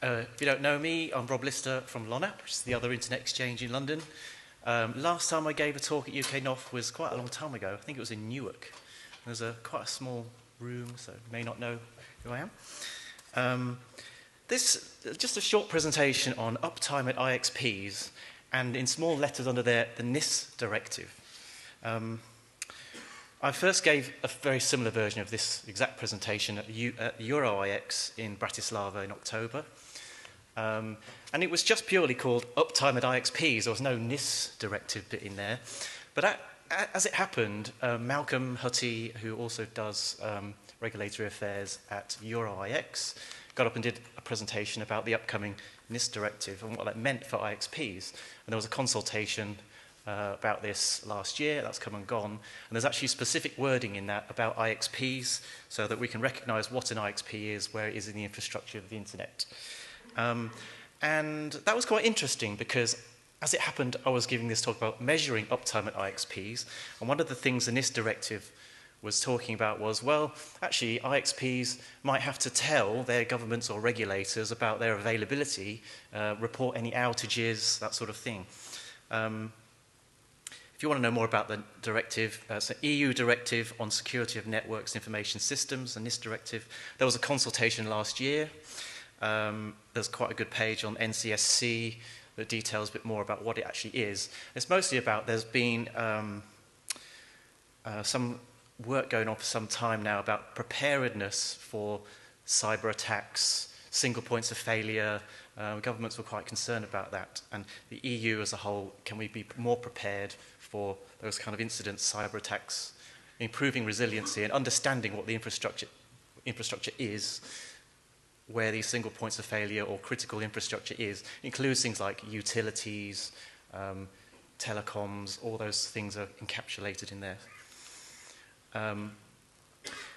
If you don't know me, I'm Rob Lister from LONAP, which is the other internet exchange in London. Last time I gave a talk at UKNOF was quite a long time ago. I think it was in Newark. There's quite a small room, so you may not know who I am. This just a short presentation on uptime at IXPs, and in small letters under there, the NIS Directive. I first gave a very similar version of this exact presentation at EuroIX in Bratislava in October. And it was just purely called Uptime at IXPs. There was no NIS Directive bit in there. But as it happened, Malcolm Hutty, who also does regulatory affairs at EuroIX, got up and did a presentation about the upcoming NIS Directive and what that meant for IXPs. And there was a consultation about this last year. That's come and gone. And there's actually specific wording in that about IXPs so that we can recognize what an IXP is, where it is in the infrastructure of the internet. And that was quite interesting because, as it happened, I was giving this talk about measuring uptime at IXPs. And one of the things the NIS Directive was talking about was, well, actually, IXPs might have to tell their governments or regulators about their availability, report any outages, that sort of thing. If you want to know more about the directive, it's an EU directive on security of networks and information systems, the NIS directive. There was a consultation last year. There's quite a good page on NCSC that details a bit more about what it actually is. It's mostly about there's been some work going on for some time now about preparedness for cyber attacks, single points of failure. Governments were quite concerned about that. And the EU as a whole, can we be more prepared for those kind of incidents, cyber attacks, improving resiliency and understanding what the infrastructure is, where these single points of failure or critical infrastructure is, includes things like utilities, telecoms, all those things are encapsulated in there.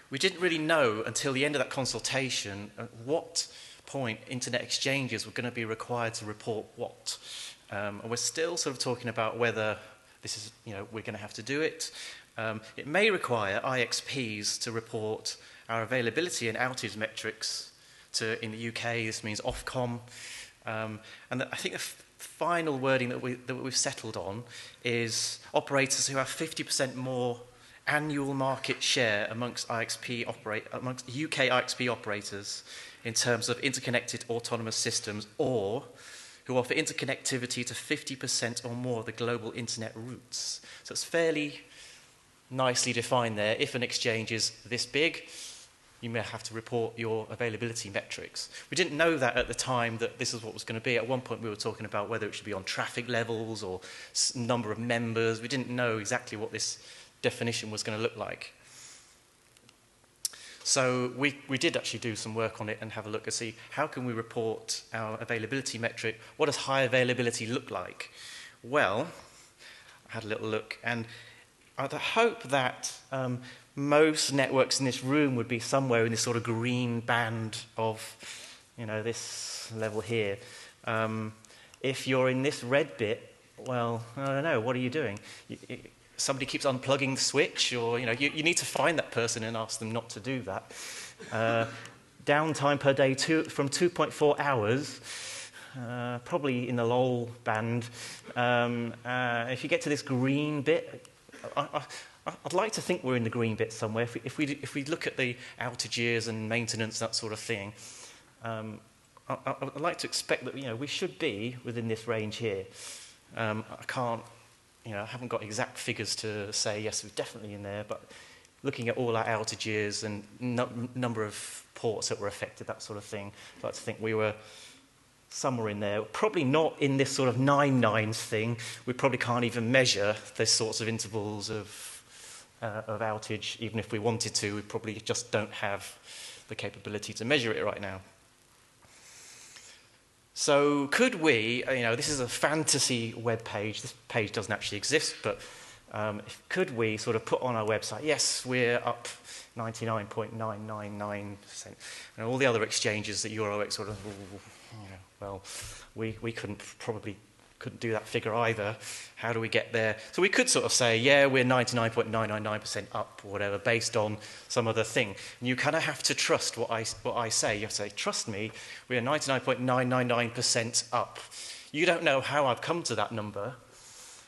We didn't really know until the end of that consultation at what point internet exchanges were going to be required to report what. And we're still sort of talking about whether this is, we're going to have to do it. It may require IXPs to report our availability and outage metrics in the UK. This means Ofcom. And I think the final wording that we've settled on is operators who have 50% more annual market share amongst UK IXP operators in terms of interconnected autonomous systems, or who offer interconnectivity to 50% or more of the global internet routes. So it's fairly nicely defined there. If an exchange is this big, you may have to report your availability metrics. We didn't know that at the time that this is what was going to be. At one point we were talking about whether it should be on traffic levels or number of members. We didn't know exactly what this definition was going to look like. So we did actually do some work on it and have a look and see how can we report our availability metric. What does high availability look like? Well, I had a little look, and I'd hope that most networks in this room would be somewhere in this sort of green band of, this level here. If you're in this red bit, well, I don't know, what are you doing? Somebody keeps unplugging the switch, or you need to find that person and ask them not to do that. Downtime per day from 2.4 hours, probably in the LOL band. If you get to this green bit, I'd like to think we're in the green bit somewhere. If we look at the outages and maintenance, that sort of thing, I'd like to expect that we should be within this range here. I can't. I haven't got exact figures to say, yes, we're definitely in there, but looking at all our outages and number of ports that were affected, that sort of thing, I'd like to think we were somewhere in there. Probably not in this sort of 9 nines thing. We probably can't even measure the sorts of intervals of outage. Even if we wanted to, we probably just don't have the capability to measure it right now. So could we, this is a fantasy web page. This page doesn't actually exist, but could we sort of put on our website, yes, we're up 99.999%. And all the other exchanges that EuroX sort of, well, we couldn't probably couldn't do that figure either. How do we get there? So we could sort of say, yeah, we're 99.999% up or whatever based on some other thing. And you kind of have to trust what I say. You have to say, trust me, we are 99.999% up. You don't know how I've come to that number,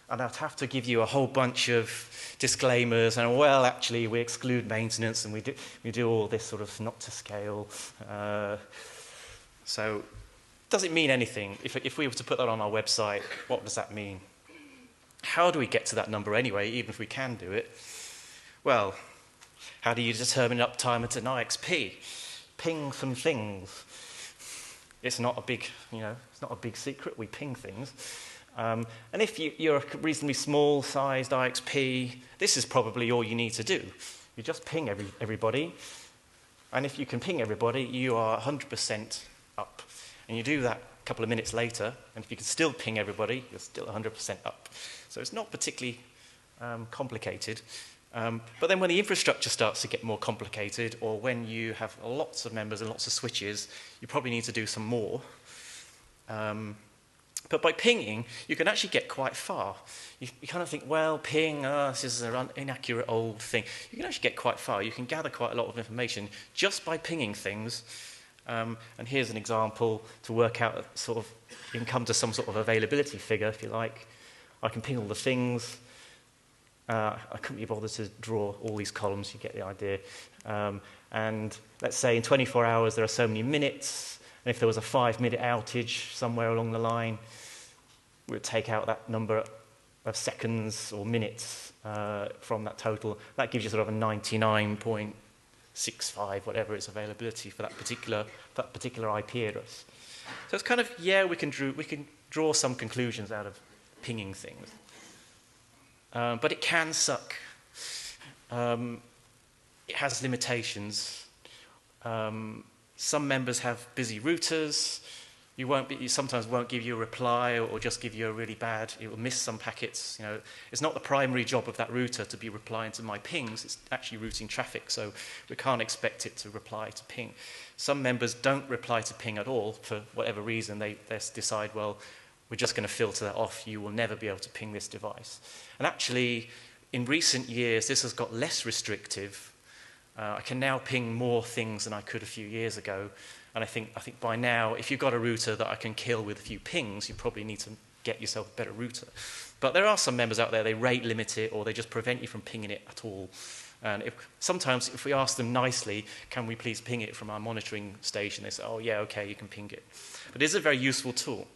and I'd have to give you a whole bunch of disclaimers, and well, actually, we exclude maintenance, and we do all this sort of not to scale. So does it mean anything? If we were to put that on our website, what does that mean? How do we get to that number anyway, even if we can do it? Well, how do you determine uptime at an IXP? Ping some things. It's not a big, it's not a big secret. We ping things. And if you're a reasonably small-sized IXP, this is probably all you need to do. You just ping everybody, and if you can ping everybody, you are 100% up. And you do that a couple of minutes later, and if you can still ping everybody, you're still 100% up. So it's not particularly complicated. But then when the infrastructure starts to get more complicated, or when you have lots of members and lots of switches, you probably need to do some more. But by pinging, you can actually get quite far. You kind of think, well, ping, this is an inaccurate old thing. You can actually get quite far. You can gather quite a lot of information just by pinging things. And here's an example to work out, you can come to some sort of availability figure, if you like. I can ping all the things. I couldn't be bothered to draw all these columns, you get the idea. And let's say in 24 hours there are so many minutes, and if there was a 5-minute outage somewhere along the line, we would take out that number of seconds or minutes from that total. That gives you sort of a 99.65, whatever its availability for that particular IP address. So it's kind of, yeah, we can draw some conclusions out of pinging things. But it can suck. It has limitations. Some members have busy routers. You sometimes won't give you a reply, or just give you a really bad. It will miss some packets. It's not the primary job of that router to be replying to my pings. It's actually routing traffic, so we can't expect it to reply to ping. Some members don't reply to ping at all for whatever reason. They decide, well, we're just going to filter that off. You will never be able to ping this device. And actually, in recent years, this has got less restrictive. I can now ping more things than I could a few years ago. And I think by now, if you've got a router that I can kill with a few pings, you probably need to get yourself a better router. But there are some members out there, they rate limit it, or they just prevent you from pinging it at all. And sometimes if we ask them nicely, can we please ping it from our monitoring station, they say, oh yeah, okay, you can ping it. But it is a very useful tool.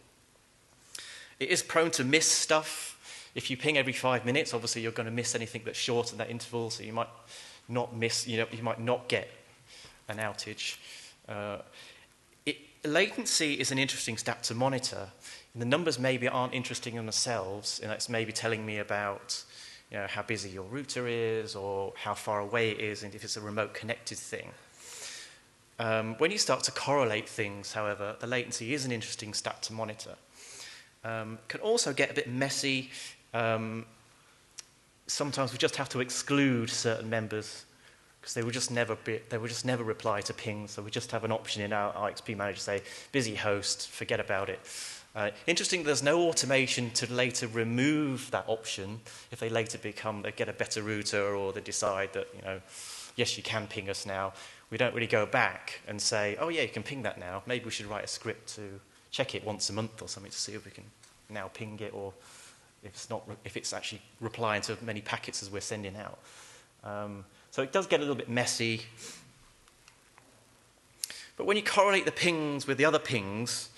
It is prone to miss stuff. If you ping every 5 minutes, obviously you're going to miss anything that's short in that interval, so you might not miss, you might not get an outage. Latency is an interesting stat to monitor. And the numbers maybe aren't interesting in themselves, and it's maybe telling me about how busy your router is, or how far away it is, and if it's a remote connected thing. When you start to correlate things, however, the latency is an interesting stat to monitor. Can also get a bit messy. Sometimes we just have to exclude certain members because they will just never reply to pings. So we just have an option in our IXP manager to say busy host, forget about it. Interesting, there's no automation to later remove that option if they later they get a better router, or they decide that yes, you can ping us now. We don't really go back and say, oh yeah, you can ping that now. Maybe we should write a script to check it once a month or something to see if we can now ping it, or if it's actually replying to as many packets as we're sending out. So it does get a little bit messy. But when you correlate the pings with the other pings,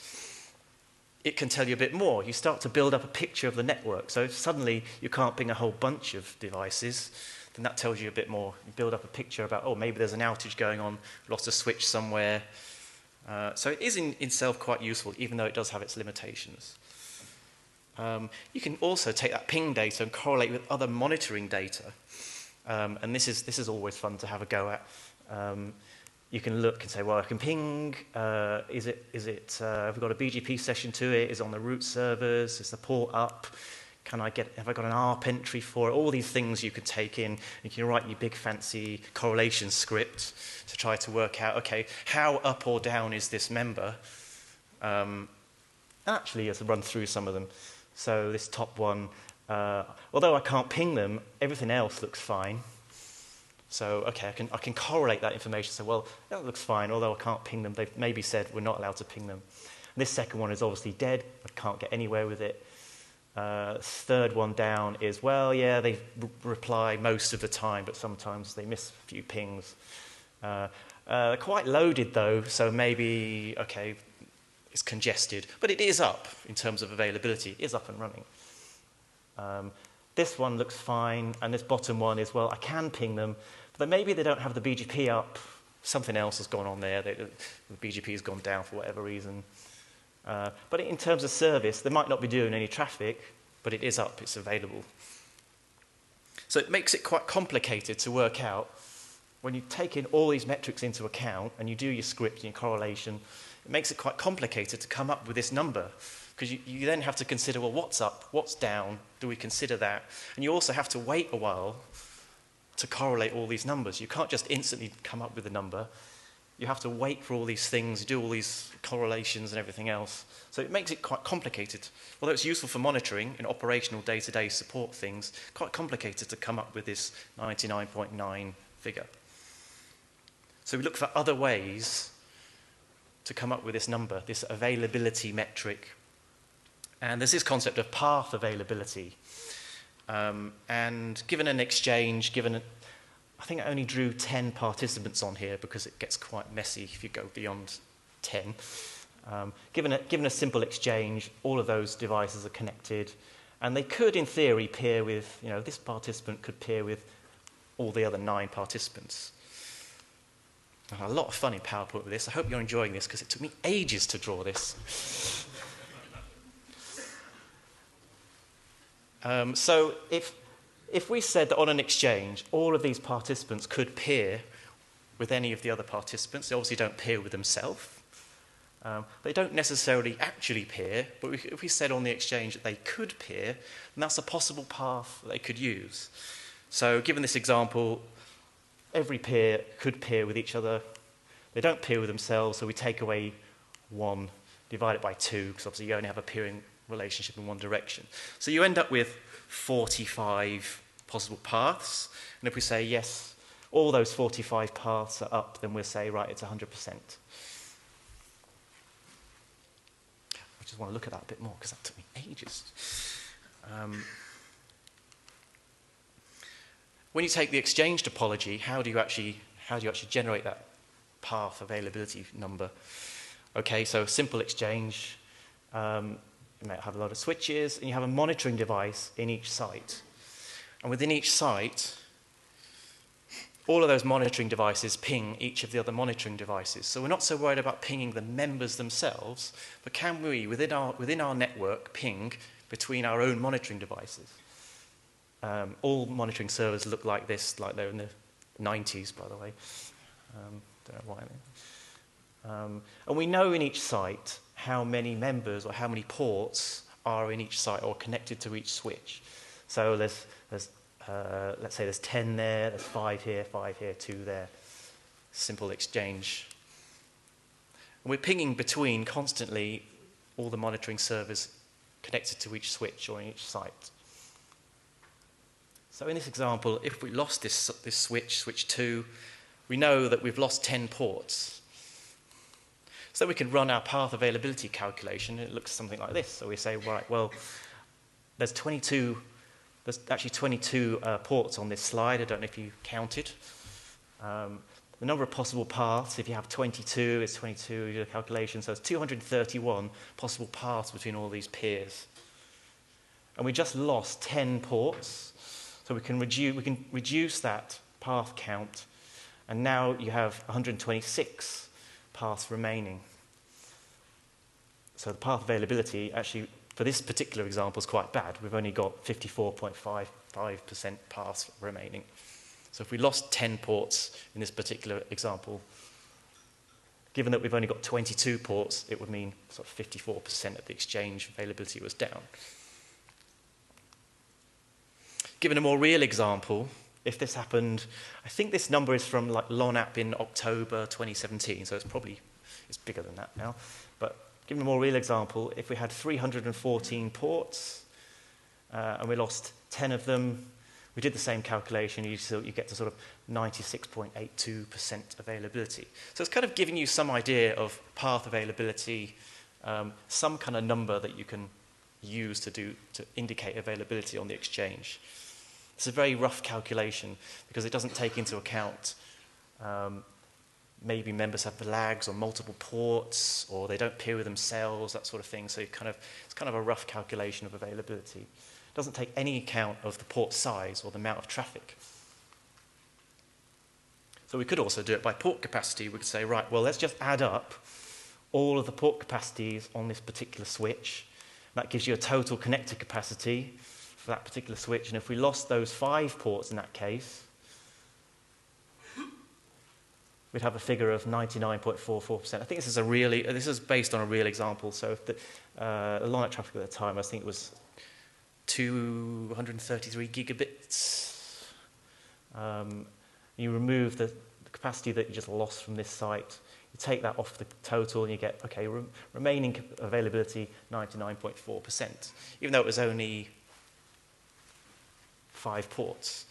it can tell you a bit more. You start to build up a picture of the network. So if suddenly you can't ping a whole bunch of devices, then that tells you a bit more. You build up a picture about, oh, maybe there's an outage going on, lost a switch somewhere. So it is in itself quite useful, even though it does have its limitations. You can also take that ping data and correlate with other monitoring data. And this is always fun to have a go at. You can look and say, well, I can ping. Have we got a BGP session to it? Is it on the root servers? Is the port up? Have I got an ARP entry for it? All these things you can take in. You can write your big fancy correlation script to try to work out, okay, how up or down is this member? Actually, let's run through some of them. So this top one, although I can't ping them, everything else looks fine. So, okay, I can correlate that information. So, well, that looks fine, although I can't ping them. They've maybe said we're not allowed to ping them. And this second one is obviously dead. I can't get anywhere with it. Third one down is, well, yeah, they reply most of the time, but sometimes they miss a few pings. They're quite loaded, though, so maybe, okay, it's congested. But it is up in terms of availability. It is up and running. This one looks fine, and this bottom one is, well, I can ping them, but maybe they don't have the BGP up. Something else has gone on there. The BGP has gone down for whatever reason. But in terms of service, they might not be doing any traffic, but it is up, it's available. So it makes it quite complicated to work out. When you take in all these metrics into account and you do your script and your correlation, it makes it quite complicated to come up with this number. Because you then have to consider, well, what's up, what's down, do we consider that? And you also have to wait a while to correlate all these numbers. You can't just instantly come up with a number. You have to wait for all these things, do all these correlations and everything else. So it makes it quite complicated. Although it's useful for monitoring and operational day-to-day support things, quite complicated to come up with this 99.9 figure. So we look for other ways to come up with this number, this availability metric. And there's this concept of path availability. And given an exchange, I think I only drew 10 participants on here because it gets quite messy if you go beyond 10. Given a simple exchange, all of those devices are connected, and they could, in theory, peer with, this participant could peer with all the other 9 participants. I had a lot of fun in PowerPoint with this. I hope you're enjoying this because it took me ages to draw this. So if we said that on an exchange, all of these participants could peer with any of the other participants, they obviously don't peer with themselves. They don't necessarily actually peer, but if we said on the exchange that they could peer, then that's a possible path that they could use. So given this example, every peer could peer with each other. They don't peer with themselves, so we take away 1, divide it by 2, because obviously you only have a peering relationship in one direction. So you end up with 45 possible paths. And if we say, yes, all those 45 paths are up, then we'll say, right, it's 100%. I just want to look at that a bit more, because that took me ages. When you take the exchange topology, how do you actually generate that path availability number? Okay, so a simple exchange. You might have a lot of switches, and you have a monitoring device in each site. And within each site, all of those monitoring devices ping each of the other monitoring devices. So we're not so worried about pinging the members themselves, but can we, within our network, ping between our own monitoring devices? All monitoring servers look like this, like they're in the 90s, by the way. Don't know why. And we know in each site how many members or how many ports are in each site or connected to each switch. So let's say there's 10 there, there's 5 here, 2 there. Simple exchange. And we're pinging between constantly all the monitoring servers connected to each switch or in each site. So in this example, if we lost this switch 2, we know that we've lost 10 ports. So we can run our path availability calculation. It looks something like this. So we say, right, well, there's actually 22 ports on this slide. I don't know if you counted. The number of possible paths, if you have 22, it's 22, you do a calculation. So it's 231 possible paths between all these peers. And we just lost 10 ports. So we can reduce that path count. And now you have 126 paths remaining. So the path availability, actually, for this particular example, is quite bad. We've only got 54.55% paths remaining. So if we lost 10 ports in this particular example, given that we've only got 22 ports, it would mean sort of 54% of the exchange availability was down. Given a more real example, if this happened, I think this number is from like LONAP in October 2017, so it's bigger than that now. But give a more real example. If we had 314 ports and we lost 10 of them, we did the same calculation, you get to sort of 96.82% availability. So it's kind of giving you some idea of path availability, some kind of number that you can use to indicate availability on the exchange. It's a very rough calculation because it doesn't take into account maybe members have lags on multiple ports, or they don't peer with themselves, that sort of thing. So it's kind of a rough calculation of availability. It doesn't take any account of the port size or the amount of traffic. So we could also do it by port capacity. We could say, right, well, let's just add up all of the port capacities on this particular switch. That gives you a total connected capacity for that particular switch. And if we lost those 5 ports in that case, we'd have a figure of 99.44%. I think this is based on a real example. So if the LONAP traffic at the time, I think it was 233 gigabits. You remove the capacity that you just lost from this site. You take that off the total and you get, okay, remaining availability 99.4%, even though it was only 5 ports.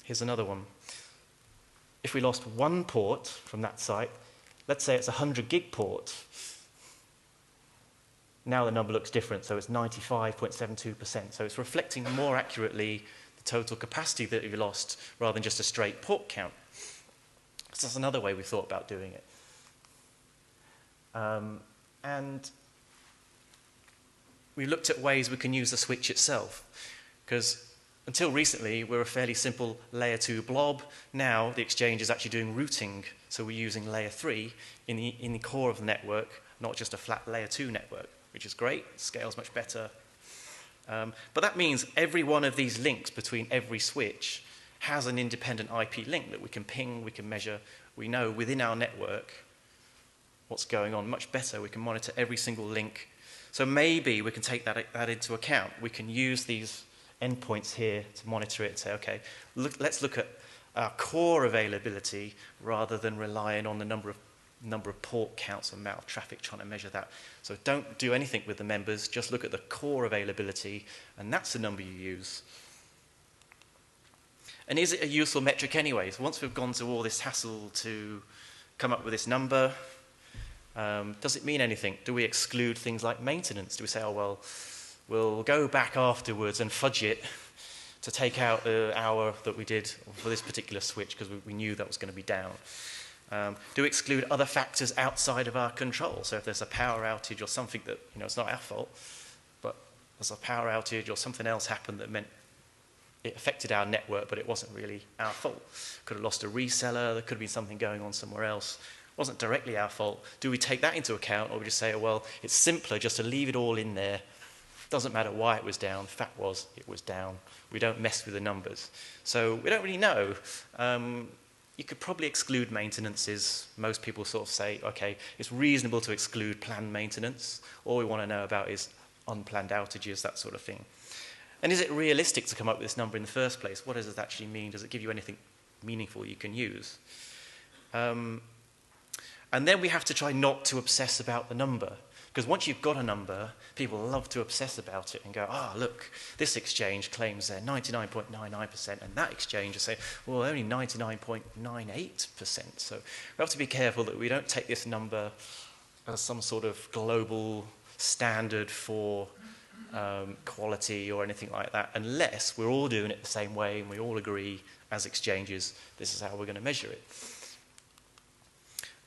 Here's another one. If we lost 1 port from that site, let's say it's a 100 gig port, now the number looks different, so it's 95.72%. So it's reflecting more accurately the total capacity that you lost rather than just a straight port count. So that's another way we thought about doing it. And we looked at ways we can use the switch itself, because until recently, we're a fairly simple layer 2 blob. Now the exchange is actually doing routing, so we're using layer 3 in the core of the network, not just a flat layer 2 network, which is great, scales much better. But that means every one of these links between every switch has an independent IP link that we can ping, we can measure. We know within our network what's going on much better. We can monitor every single link. So maybe we can take that into account. We can use these endpoints here to monitor it and say, okay, let's look at our core availability rather than relying on the number of port counts and amount of traffic trying to measure that. So don't do anything with the members, just look at the core availability, and that's the number you use. And is it a useful metric anyways? Once we've gone to all this hassle to come up with this number, does it mean anything? Do we exclude things like maintenance? Do we say, oh, well, we'll go back afterwards and fudge it to take out the hour that we did for this particular switch because we knew that was going to be down? Do we exclude other factors outside of our control? So if there's a power outage or something that, it's not our fault, but there's a power outage or something else happened that meant it affected our network, but it wasn't really our fault. Could have lost a reseller, there could have been something going on somewhere else. It wasn't directly our fault. Do we take that into account, or we just say, oh, well, it's simpler just to leave it all in there. Doesn't matter why it was down. Fact was, it was down. We don't mess with the numbers. So we don't really know. You could probably exclude maintenances. Most people sort of say, okay, it's reasonable to exclude planned maintenance. All we want to know about is unplanned outages, that sort of thing. And is it realistic to come up with this number in the first place? What does it actually mean? Does it give you anything meaningful you can use? And then we have to try not to obsess about the number. Because once you've got a number, people love to obsess about it and go, look, this exchange claims they're 99.99%, and that exchange will say, well, only 99.98%. So we have to be careful that we don't take this number as some sort of global standard for quality or anything like that, unless we're all doing it the same way and we all agree as exchanges, this is how we're going to measure it.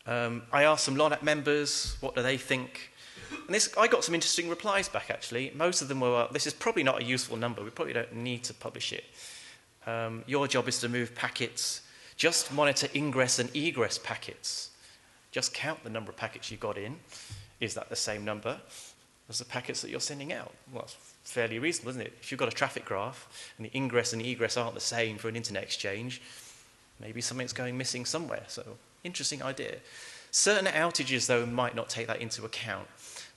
I asked some LONAP members, what do they think? And I got some interesting replies back, actually. Most of them were, this is probably not a useful number. We probably don't need to publish it. Your job is to move packets. Just monitor ingress and egress packets. Just count the number of packets you got in. Is that the same number as the packets that you're sending out? Well, that's fairly reasonable, isn't it? If you've got a traffic graph and the ingress and egress aren't the same for an internet exchange, maybe something's going missing somewhere. So, interesting idea. Certain outages, though, might not take that into account.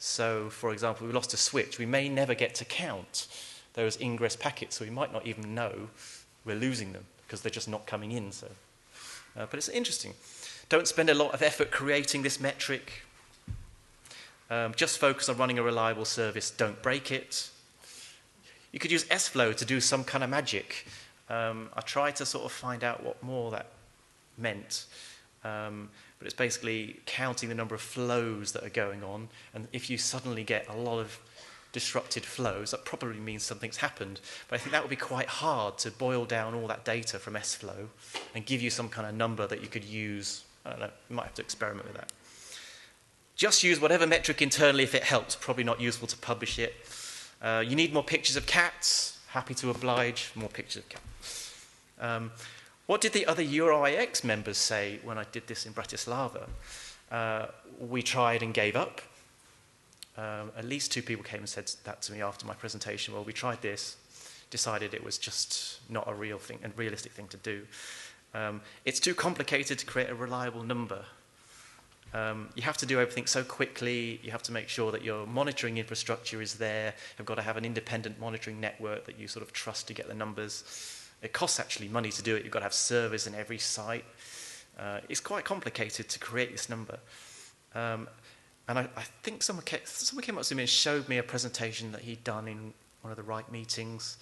So, for example, we lost a switch. We may never get to count those ingress packets, so we might not even know we're losing them because they're just not coming in. So, but it's interesting. Don't spend a lot of effort creating this metric. Just focus on running a reliable service. Don't break it. You could use SFlow to do some kind of magic. I tried to sort of find out what more that meant. But it's basically counting the number of flows that are going on. And if you suddenly get a lot of disrupted flows, that probably means something's happened. But I think that would be quite hard to boil down all that data from SFlow and give you some kind of number that you could use. I don't know, you might have to experiment with that. Just use whatever metric internally if it helps. Probably not useful to publish it. You need more pictures of cats. Happy to oblige. More pictures of cats. What did the other EuroIX members say when I did this in Bratislava? We tried and gave up. At least 2 people came and said that to me after my presentation. Well, we tried this, decided it was just not a real thing, a realistic thing to do. It's too complicated to create a reliable number. You have to do everything so quickly. You have to make sure that your monitoring infrastructure is there. You've got to have an independent monitoring network that you sort of trust to get the numbers. It costs actually money to do it. You've got to have servers in every site. It's quite complicated to create this number. And I think someone came up to me and showed me a presentation that he'd done in one of the RIGHT meetings.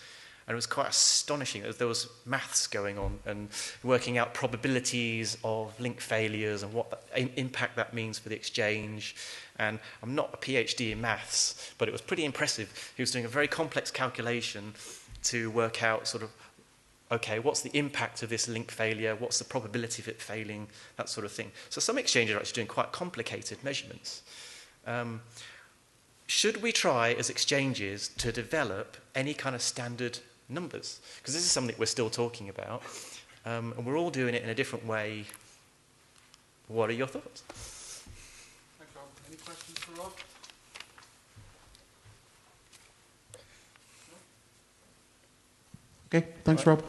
And it was quite astonishing. There was maths going on and working out probabilities of link failures and what impact that means for the exchange. And I'm not a PhD in maths, but it was pretty impressive. He was doing a very complex calculation to work out sort of, okay, what's the impact of this link failure? What's the probability of it failing? That sort of thing. So some exchanges are actually doing quite complicated measurements. Should we try, as exchanges, to develop any kind of standard numbers? Because this is something we're still talking about. And we're all doing it in a different way. What are your thoughts? Thanks, Rob. Any questions for Rob? Okay, thanks, Rob.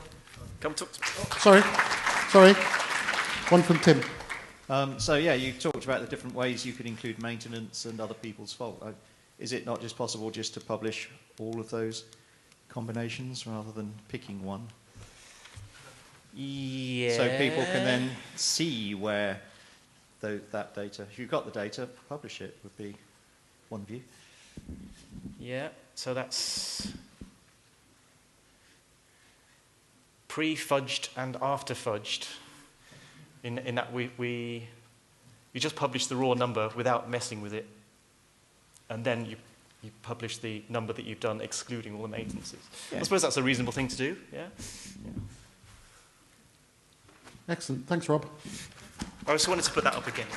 Come talk to me. Oh, sorry. One from Tim. So yeah, you talked about the different ways you could include maintenance and other people's fault. Is it not just possible just to publish all of those combinations rather than picking one? Yeah. So people can then see where that data, if you've got the data, publish it would be one view. Yeah, so that's pre-fudged and after-fudged. In that we just publish the raw number without messing with it, and then you publish the number that you've done excluding all the maintenances. Yeah. I suppose that's a reasonable thing to do, yeah? Excellent. Thanks, Rob. I just wanted to put that up again.